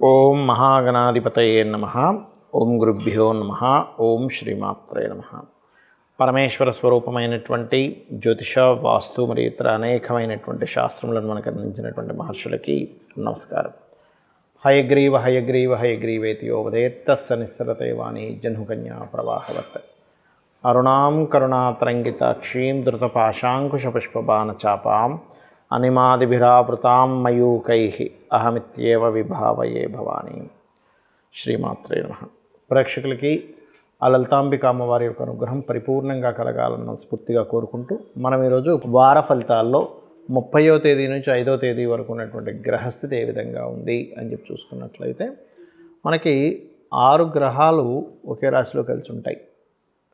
ఓం మహాగణాధిపతయే నమః. ఓం గురుభ్యో నమః. ఓం శ్రీమాత్రే నమః. పరమేశ్వర స్వరూపమైనటువంటి జ్యోతిష, వాస్తు మరియు ఇతర అనేకమైనటువంటి శాస్త్రములను మనకు అందించినటువంటి మహర్షులకి నమస్కారం. హయగ్రీవ హయగ్రీవ హయగ్రీవేతి యోవదేత్తస్స నిస్సరతే వాణి జహ్నుకన్యా ప్రవాహవత్. అరుణాం కరుణాతరంగితాక్షీం ధృతపాశాంకుశపుష్పబాణచాపాం అనిమాదిభిరావృతాం మయూకైః అహమిత్యేవ విభావయే భవానీ. శ్రీమాత్రే నమః. ప్రేక్షకులకి ఆ లలితాంబిక అమ్మవారి యొక్క అనుగ్రహం పరిపూర్ణంగా కలగాలన్న స్ఫూర్తిగా కోరుకుంటూ మనం ఈరోజు వార ఫలితాల్లో 30వ తేదీ నుంచి 5వ తేదీ వరకు ఉన్నటువంటి గ్రహస్థితి ఏ విధంగా ఉంది అని చెప్పి చూసుకున్నట్లయితే మనకి 6 గ్రహాలు ఒకే రాశిలో కలిసి ఉంటాయి.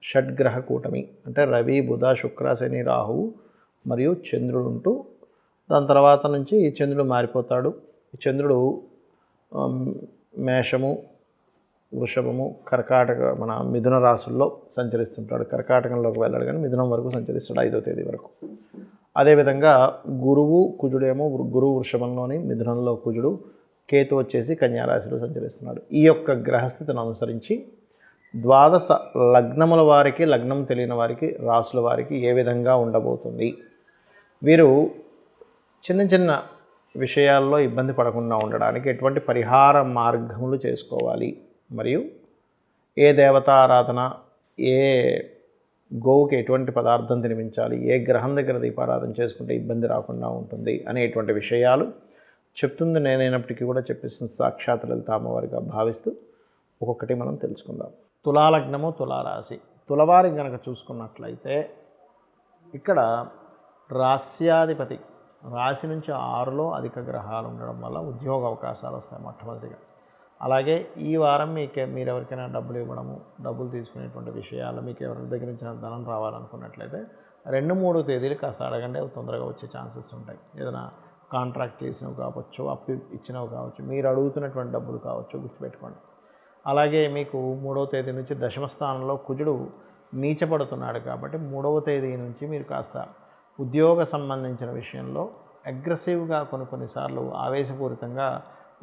షడ్గ్రహ కూటమి అంటే రవి, బుధ, శుక్ర, శని, రాహువు మరియు చంద్రుడు ఉంటూ దాని తర్వాత నుంచి చంద్రుడు మారిపోతాడు. చంద్రుడు మేషము, వృషభము, కర్కాటక మన మిథున రాశుల్లో సంచరిస్తుంటాడు. కర్కాటకంలోకి వెళ్ళాడు కానీ మిథునం వరకు సంచరిస్తాడు 5వ తేదీ వరకు. అదేవిధంగా గురువు, కుజుడేమో గురువు వృషభంలోని, మిథునంలో కుజుడు, కేతు వచ్చేసి కన్యారాశిలో సంచరిస్తున్నాడు. ఈ యొక్క గ్రహస్థితిని అనుసరించి ద్వాదశ లగ్నముల వారికి, లగ్నం తెలియని వారికి, రాశుల వారికి ఏ విధంగా ఉండబోతుంది, వీరు చిన్న చిన్న విషయాల్లో ఇబ్బంది పడకుండా ఉండడానికి ఎటువంటి పరిహార మార్గములు చేసుకోవాలి, మరియు ఏ దేవతారాధన, ఏ గోవుకి ఎటువంటి పదార్థం తినిపించాలి, ఏ గ్రహం దగ్గర దీపారాధన చేసుకుంటే ఇబ్బంది రాకుండా ఉంటుంది అనేటువంటి విషయాలు చెప్తుంది నేనైనప్పటికీ కూడా చెప్పిస్తుంది సాక్షాత్ లలిత అమ్మవారిగా భావిస్తూ ఒక్కొక్కటి మనం తెలుసుకుందాం. తులాలగ్నము, తులారాశి. తులవారి కనుక చూసుకున్నట్లయితే ఇక్కడ రాస్యాధిపతి రాశి నుంచి 6లో అధిక గ్రహాలు ఉండడం వల్ల ఉద్యోగ అవకాశాలు వస్తాయి మొట్టమొదటిగా. అలాగే ఈ వారం మీరు ఎవరికైనా డబ్బులు ఇవ్వడము, డబ్బులు తీసుకునేటువంటి విషయాలు, మీకు ఎవరి దగ్గర నుంచి ధనం రావాలనుకున్నట్లయితే 2-3 తేదీలు కాస్త అడగండి, అవి తొందరగా వచ్చే ఛాన్సెస్ ఉంటాయి. ఏదైనా కాంట్రాక్ట్ చేసినవి కావచ్చు, అప్పు ఇచ్చినవి కావచ్చు, మీరు అడుగుతున్నటువంటి డబ్బులు కావచ్చు, గుర్తుపెట్టుకోండి. అలాగే మీకు 3వ తేదీ నుంచి దశమ స్థానంలో కుజుడు నీచపడుతున్నాడు కాబట్టి 3వ తేదీ నుంచి మీరు కాస్త ఉద్యోగ సంబంధించిన విషయంలో అగ్రెసివ్గా కొన్నిసార్లు ఆవేశపూరితంగా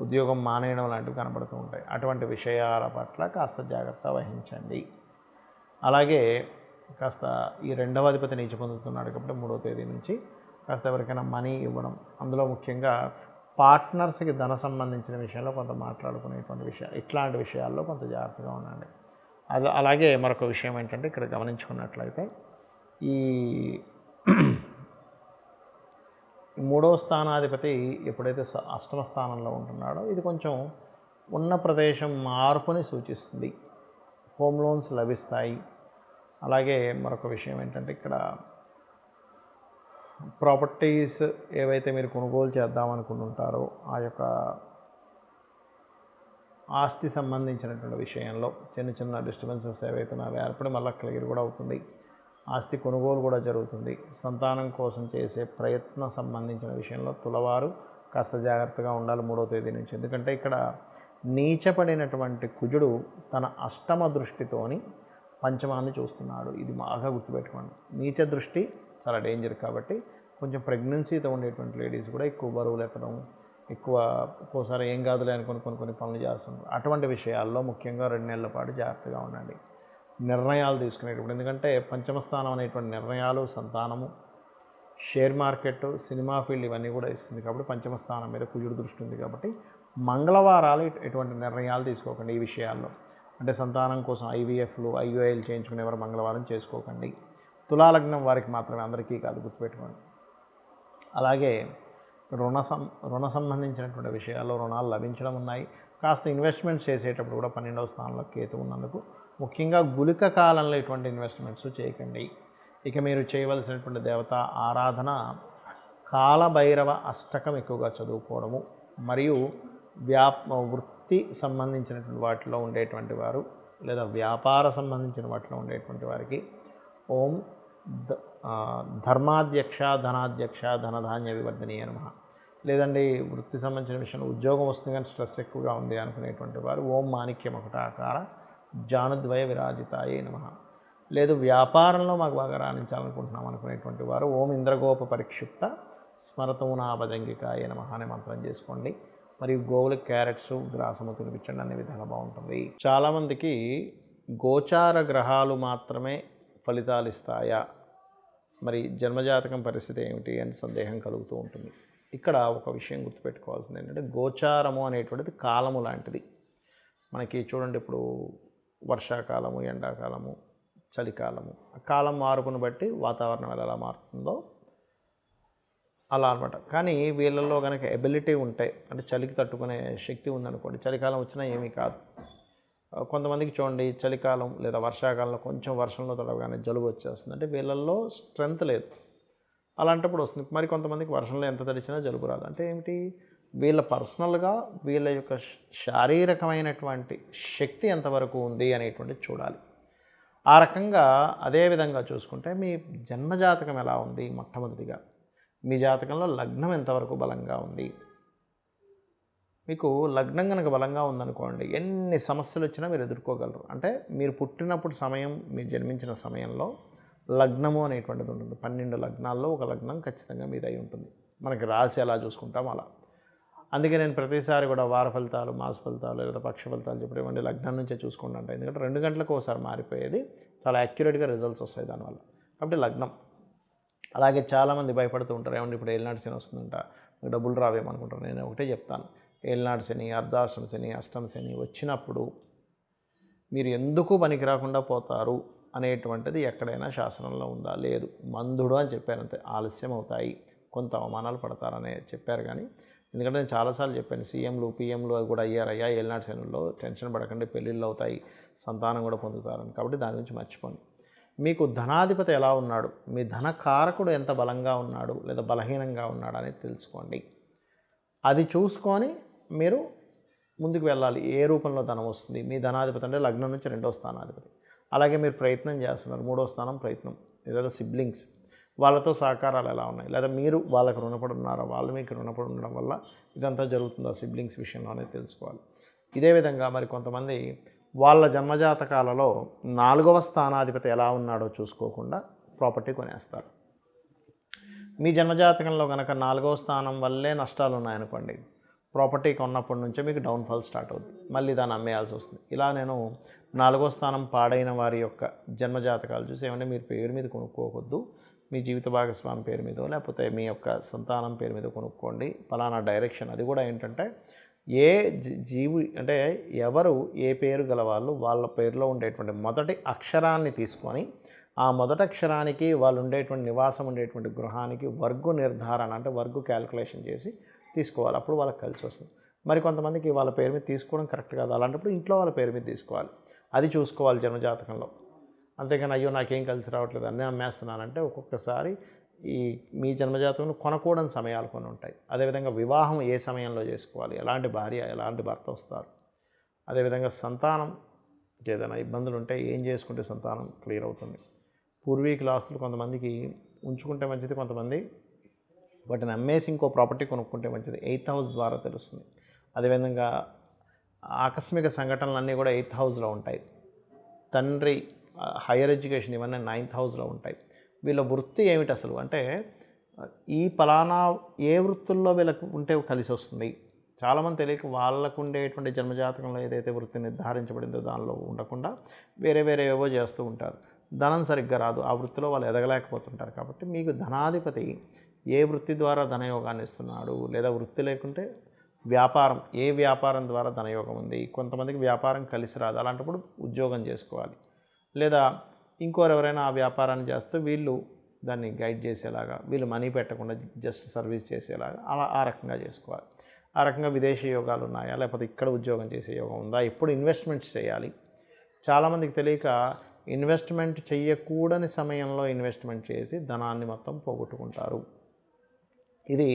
ఉద్యోగం మానేయడం లాంటివి కనబడుతూ ఉంటాయి. అటువంటి విషయాల పట్ల కాస్త జాగ్రత్త వహించండి. అలాగే కాస్త ఈ 2వ అధిపతి నీచ పొందుతున్నాడు కాబట్టి 3వ తేదీ నుంచి కాస్త ఎవరికైనా మనీ ఇవ్వడం, అందులో ముఖ్యంగా పార్ట్నర్స్కి ధన సంబంధించిన విషయంలో కొంత మాట్లాడుకునేటువంటి విషయాలు, ఇట్లాంటి విషయాల్లో కొంత జాగ్రత్తగా ఉండండి. అలాగే మరొక విషయం ఏంటంటే ఇక్కడ గమనించుకున్నట్లయితే ఈ 3వ స్థానాధిపతి ఎప్పుడైతే అష్టమ స్థానంలో ఉంటున్నాడో ఇది కొంచెం ఉన్న ప్రదేశం మార్పుని సూచిస్తుంది. హోమ్ లోన్స్ లభిస్తాయి. అలాగే మరొక విషయం ఏంటంటే ఇక్కడ ప్రాపర్టీస్ ఏవైతే మీరు కొనుగోలు చేద్దామనుకుంటుంటారో ఆ యొక్క ఆస్తి సంబంధించినటువంటి విషయంలో చిన్న చిన్న డిస్టర్బెన్సెస్ ఏవైతే అవి ఏర్పడి మళ్ళీ క్లియర్ కూడా అవుతుంది. ఆస్తి కొనుగోలు కూడా జరుగుతుంది. సంతానం కోసం చేసే ప్రయత్న సంబంధించిన విషయంలో తులవారు కాస్త జాగ్రత్తగా ఉండాలి 3వ తేదీ నుంచి. ఎందుకంటే ఇక్కడ నీచపడినటువంటి కుజుడు తన అష్టమ దృష్టితోని పంచమాన్ని చూస్తున్నాడు. ఇది బాగా గుర్తుపెట్టుకోండి. నీచ దృష్టి చాలా డేంజర్ కాబట్టి కొంచెం ప్రెగ్నెన్సీతో ఉండేటువంటి లేడీస్ కూడా ఎక్కువ బరువులు ఎత్తడం, ఎక్కువ ఒక్కోసారి ఏం కాదులే అనుకుని కొన్ని పనులు చేస్తున్నారు. అటువంటి విషయాల్లో ముఖ్యంగా 2 నెలల పాటు జాగ్రత్తగా ఉండండి నిర్ణయాలు తీసుకునేటప్పుడు. ఎందుకంటే పంచమ స్థానం అనేటువంటి నిర్ణయాలు, సంతానము, షేర్ మార్కెట్, సినిమా ఫీల్డ్ ఇవన్నీ కూడా ఇస్తుంది కాబట్టి పంచమ స్థానం మీద కుజుడు దృష్టి ఉంది కాబట్టి మంగళవారాలు ఎటువంటి నిర్ణయాలు తీసుకోకండి ఈ విషయాల్లో. అంటే సంతానం కోసం IVFలు, IUIలు చేయించుకునేవారు మంగళవారం చేసుకోకండి. తులాలగ్నం వారికి మాత్రమే, అందరికీ కాదు, గుర్తుపెట్టుకోండి. అలాగే రుణ సంబంధించినటువంటి విషయాల్లో రుణాలు లభించడం ఉన్నాయి. కాస్త ఇన్వెస్ట్మెంట్స్ చేసేటప్పుడు కూడా 12వ స్థానంలో కేతు ఉన్నందుకు ముఖ్యంగా గుళిక కాలంలో ఎటువంటి ఇన్వెస్ట్మెంట్స్ చేయకండి. ఇక మీరు చేయవలసినటువంటి దేవత ఆరాధన కాలభైరవ అష్టకం ఎక్కువగా చదువుకోవడము, మరియు వృత్తి సంబంధించినటువంటి వాటిలో ఉండేటువంటి వారు లేదా వ్యాపార సంబంధించిన వాటిలో ఉండేటువంటి వారికి ఓం ధర్మాధ్యక్ష ధనాధ్యక్ష ధనధాన్య వివర్ధనీయ నమః. లేదండి వృత్తి సంబంధించిన విషయంలో ఉద్యోగం వస్తుంది కానీ స్ట్రెస్ ఎక్కువగా ఉంది అనుకునేటువంటి వారు ఓం మాణిక్యమకుటాకార జానుద్వయ విరాజితాయే నమః. లేదు వ్యాపారంలో మాకు బాగా రాణించాలనుకుంటున్నాం అనుకునేటువంటి వారు ఓం ఇంద్రగోప పరిక్షిప్త స్మరతూనా భజంగికాయ నమః అనే మంత్రం చేసుకోండి. మరియు గోవులకు క్యారెట్స్ గ్రాసము తినిపించండి, అనే విధంగా బాగుంటుంది. చాలామందికి గోచార గ్రహాలు మాత్రమే ఫలితాలు ఇస్తాయా, మరి జన్మజాతకం పరిస్థితి ఏమిటి అని సందేహం కలుగుతూ ఉంటుంది. ఇక్కడ ఒక విషయం గుర్తుపెట్టుకోవాల్సింది ఏంటంటే, గోచారము అనేటువంటిది కాలము లాంటిది. మనకి చూడండి, ఇప్పుడు వర్షాకాలము, ఎండాకాలము, చలికాలము, కాలం మార్పును బట్టి వాతావరణం ఎలా మారుతుందో అలా అనమాట. కానీ వీళ్ళల్లో కనుక ఎబిలిటీ ఉంటే, అంటే చలికి తట్టుకునే శక్తి ఉందనుకోండి, చలికాలం వచ్చినా ఏమీ కాదు. కొంతమందికి చూడండి, చలికాలం లేదా వర్షాకాలంలో కొంచెం వర్షంలో తడవగానే జలుబు వచ్చేస్తుంది, అంటే వీళ్ళల్లో స్ట్రెంత్ లేదు, అలాంటప్పుడు వస్తుంది. మరి కొంతమందికి వర్షంలో ఎంత తడిచినా జలుబు రాదు, అంటే ఏమిటి, వీళ్ళ పర్సనల్గా వీళ్ళ యొక్క శారీరకమైనటువంటి శక్తి ఎంతవరకు ఉంది అనేటువంటిది చూడాలి. ఆ రకంగా అదే విధంగా చూసుకుంటే మీ జన్మజాతకం ఎలా ఉంది, మొట్టమొదటిగా మీ జాతకంలో లగ్నం ఎంతవరకు బలంగా ఉంది. మీకు లగ్నం కనుక బలంగా ఉందనుకోండి, ఎన్ని సమస్యలు వచ్చినా మీరు ఎదుర్కోగలరు. అంటే మీరు పుట్టినప్పుడు సమయం, మీరు జన్మించిన సమయంలో లగ్నము అనేటువంటిది ఉంటుంది. 12 లగ్నాల్లో ఒక లగ్నం ఖచ్చితంగా మీదై ఉంటుంది. మనకి రాశి ఎలా చూసుకుంటాం అలా. అందుకే నేను ప్రతిసారి కూడా వార ఫలితాలు, మాస ఫలితాలు లేదా పక్ష ఫలితాలు చెప్పేవండి లగ్నం నుంచే చూసుకుంటా ఉంటాను. ఎందుకంటే 2 గంటలకు ఒకసారి మారిపోయేది, చాలా యాక్యురేట్గా రిజల్ట్స్ వస్తాయి దానివల్ల. కాబట్టి లగ్నం. అలాగే చాలామంది భయపడుతూ ఉంటారు, ఏమంటే ఇప్పుడు ఏలినాటి శని వస్తుందంట, డబ్బులు రావేమనుకుంటారు. నేను ఒకటే చెప్తాను, ఏలినాటి శని, అర్ధాష్టమ శని, అష్టమ శని వచ్చినప్పుడు మీరు ఎందుకు పనికి రాకుండా పోతారు అనేటువంటిది ఎక్కడైనా శాసనంలో ఉందా? లేదు. మందుడు అని చెప్పారంతే. ఆలస్యం అవుతాయి, కొంత అవమానాలు పడతారనే చెప్పారు. కానీ ఎందుకంటే నేను చాలాసార్లు చెప్పాను, సీఎంలు పిఎంలు కూడా అయ్యారయ్యా ఏలినాటి శనుల్లో, టెన్షన్ పడకండి, పెళ్ళిళ్ళు అవుతాయి, సంతానం కూడా పొందుతారని. కాబట్టి దాని గురించి మర్చిపోండి. మీకు ధనాధిపతి ఎలా ఉన్నాడు, మీ ధనకారకుడు ఎంత బలంగా ఉన్నాడు లేదా బలహీనంగా ఉన్నాడు అనేది తెలుసుకోండి. అది చూసుకొని మీరు ముందుకు వెళ్ళాలి. ఏ రూపంలో ధనం వస్తుంది, మీ ధనాధిపతి అంటే లగ్నం నుంచి 2వ స్థానాధిపతి. అలాగే మీరు ప్రయత్నం చేస్తున్నారు, 3వ స్థానం ప్రయత్నం, లేదా సిబ్లింగ్స్ వాళ్ళతో సహకారాలు ఎలా ఉన్నాయి, లేదా మీరు వాళ్ళకు రుణపడి ఉన్నారా, వాళ్ళు మీకు రుణపడి ఉండడం వల్ల ఇదంతా జరుగుతుందా సిబ్లింగ్స్ విషయంలో అనేది తెలుసుకోవాలి. ఇదే విధంగా మరి కొంతమంది వాళ్ళ జన్మజాతకాలలో 4వ స్థానాధిపతి ఎలా ఉన్నాడో చూసుకోకుండా ప్రాపర్టీ కొనేస్తారు. మీ జన్మజాతకంలో కనుక 4వ స్థానం వల్లే నష్టాలు ఉన్నాయనుకోండి, ప్రాపర్టీ కొన్నప్పటి నుంచే మీకు డౌన్ఫాల్ స్టార్ట్ అవుతుంది, మళ్ళీ దాన్ని అమ్మేయాల్సి వస్తుంది. ఇలా నేను 4వ స్థానం పాడైన వారి యొక్క జన్మజాతకాలు చూసి, ఏమంటే మీరు పేరు మీద కొనుక్కోవద్దు, మీ జీవిత భాగస్వామి పేరు మీద లేకపోతే మీ యొక్క సంతానం పేరు మీద కొనుక్కోండి, ఫలానా డైరెక్షన్. అది కూడా ఏంటంటే ఏ జీవి అంటే ఎవరు ఏ పేరు గలవాళ్ళు వాళ్ళ పేరులో ఉండేటువంటి మొదటి అక్షరాన్ని తీసుకొని ఆ మొదటి అక్షరానికి వాళ్ళు ఉండేటువంటి నివాసం ఉండేటువంటి గృహానికి వర్గు నిర్ధారణ అంటే వర్గు క్యాలిక్యులేషన్ చేసి తీసుకోవాలి, అప్పుడు వాళ్ళకి కలిసి వస్తుంది. మరి కొంతమందికి వాళ్ళ పేరు మీద తీసుకోవడం కరెక్ట్ కాదు, అలాంటప్పుడు ఇంట్లో వాళ్ళ పేరు మీద తీసుకోవాలి, అది చూసుకోవాలి జన్మజాతకంలో. అంతేగాని అయ్యో నాకేం కలిసి రావట్లేదు అన్నీ అమ్మేస్తున్నానంటే ఒక్కొక్కసారి ఈ మీ జన్మజాతకంలో కొనకూడని సమయాలు కొన్ని ఉంటాయి. అదేవిధంగా వివాహం ఏ సమయంలో చేసుకోవాలి, ఎలాంటి భార్య ఎలాంటి భర్త వస్తారు, అదేవిధంగా సంతానం ఏదైనా ఇబ్బందులు ఉంటే ఏం చేసుకుంటే సంతానం క్లియర్ అవుతుంది. పూర్వీకుల ఆస్తులు కొంతమందికి ఉంచుకుంటే మంచిది, కొంతమంది వాటిని అమ్మేసి ఇంకో ప్రాపర్టీ కొనుక్కుంటే మంచిది. 8th హౌస్ ద్వారా తెలుస్తుంది. అదేవిధంగా ఆకస్మిక సంఘటనలన్నీ కూడా 8th హౌస్లో ఉంటాయి. తండ్రి హైయర్ ఎడ్యుకేషన్ ఇవన్నీ 9th హౌస్లో ఉంటాయి. వీళ్ళ వృత్తి ఏమిటి అసలు అంటే ఈ పలానా ఏ వృత్తుల్లో వీళ్ళకు ఉంటే కలిసి వస్తుంది. చాలామంది తెలియక వాళ్ళకు ఉండేటువంటి జన్మజాతకంలో ఏదైతే వృత్తి నిర్ధారించబడిందో దానిలో ఉండకుండా వేరే వేరే ఏవో చేస్తూ ఉంటారు. ధనం సరిగ్గా రాదు, ఆ వృత్తిలో వాళ్ళు ఎదగలేకపోతుంటారు. కాబట్టి మీకు ధనాధిపతి ఏ వృత్తి ద్వారా ధనయోగాన్ని ఇస్తున్నాడు, లేదా వృత్తి లేకుంటే వ్యాపారం, ఏ వ్యాపారం ద్వారా ధనయోగం ఉంది. కొంతమందికి వ్యాపారం కలిసి రాదు, అలాంటప్పుడు ఉద్యోగం చేసుకోవాలి, లేదా ఇంకోరెవరైనా ఆ వ్యాపారాన్ని చేస్తే వీళ్ళు దాన్ని గైడ్ చేసేలాగా, వీళ్ళు మనీ పెట్టకుండా జస్ట్ సర్వీస్ చేసేలాగా అలా ఆ రకంగా చేసుకోవాలి. ఆ రకంగా విదేశీ యోగాలు ఉన్నాయా, లేకపోతే ఇక్కడ ఉద్యోగం చేసే యోగం ఉందా, ఎప్పుడు ఇన్వెస్ట్మెంట్స్ చేయాలి. చాలామందికి తెలియక ఇన్వెస్ట్మెంట్ చేయకూడని సమయంలో ఇన్వెస్ట్మెంట్ చేసి ధనాన్ని మొత్తం పోగొట్టుకుంటారు. ఇది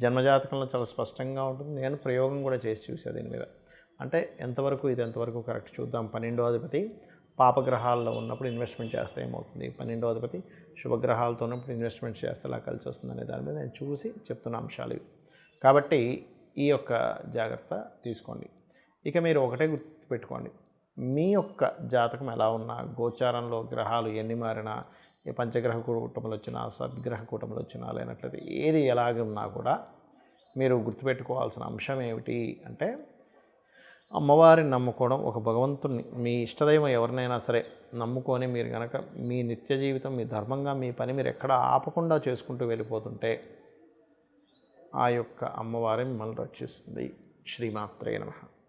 జన్మజాతకంలో చాలా స్పష్టంగా ఉంటుంది. నేను ప్రయోగం కూడా చేసి చూసా దీని మీద. అంటే ఇది ఎంతవరకు కరెక్ట్ చూద్దాం. 12వ అధిపతి పాపగ్రహాల్లో ఉన్నప్పుడు ఇన్వెస్ట్మెంట్ చేస్తే ఏమవుతుంది, 12వ అధిపతి శుభగ్రహాలతో ఉన్నప్పుడు ఇన్వెస్ట్మెంట్ చేస్తే ఎలా కలిసి వస్తుంది అనే దాని మీద నేను చూసి చెప్తున్న అంశాలు ఇవి. కాబట్టి ఈ యొక్క జాగ్రత్త తీసుకోండి. ఇక మీరు ఒకటే గుర్తుపెట్టుకోండి, మీ యొక్క జాతకం ఎలా ఉన్నా, గోచారంలో గ్రహాలు ఎన్ని మారినా, ఏ పంచగ్రహ కూటములు వచ్చినా, సద్గ్రహ కూటములు వచ్చినా, లేనట్లయితే ఏది ఎలాగ ఉన్నా కూడా మీరు గుర్తుపెట్టుకోవాల్సిన అంశం ఏమిటి అంటే, అమ్మవారిని నమ్ముకోవడం, ఒక భగవంతుని మీ ఇష్టదైవం ఎవరినైనా సరే నమ్ముకొని మీరు కనుక మీ నిత్య జీవితం, మీ ధర్మంగా మీ పని మీరు ఎక్కడ ఆపకుండా చేసుకుంటూ వెళ్ళిపోతుంటే ఆ యొక్క అమ్మవారి మిమ్మల్ని రక్షిస్తుంది. శ్రీమాత్రే నమః.